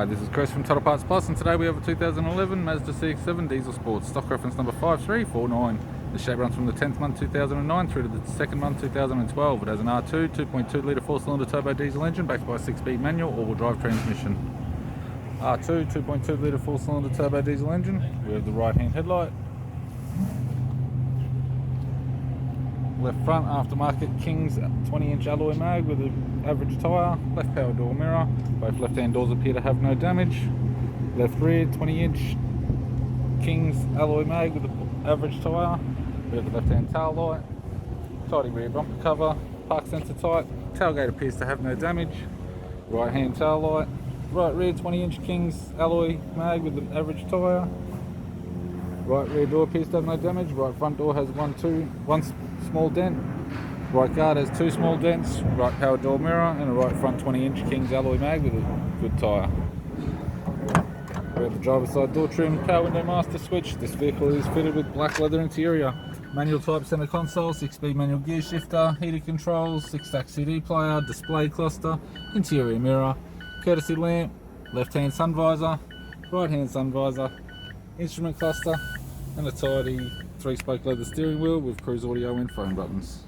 Hi, this is Chris from Total Parts Plus, and today we have a 2011 Mazda CX-7 Diesel Sports, stock reference number 5349. The shape runs from the 10th month 2009 through to the 2nd month 2012. It has an R2 2.2 litre 4-cylinder turbo diesel engine backed by a 6-speed manual all-wheel drive transmission. R2 2.2 litre 4-cylinder turbo diesel engine. We have the right-hand headlight. Left front aftermarket King's 20-inch alloy mag with an average tyre. Left power door mirror. Both left-hand doors appear to have no damage. Left rear 20-inch King's alloy mag with an average tyre. We have the left-hand tail light. Tidy rear bumper cover. Park sensor tight. Tailgate appears to have no damage. Right-hand tail light. Right rear 20-inch King's alloy mag with an average tyre. Right rear door appears to have no damage. Right front door has one small dent. Right guard has 2 small dents. Right power door mirror and a right front 20-inch King's alloy mag with a good tyre. We have the driver's side door trim, power window master switch. This vehicle is fitted with black leather interior. Manual type center console, 6-speed manual gear shifter, heated controls, 6-stack CD player, display cluster, interior mirror, courtesy lamp, left-hand sun visor, right-hand sun visor, instrument cluster, and a tidy 3-spoke leather steering wheel with cruise audio and phone buttons.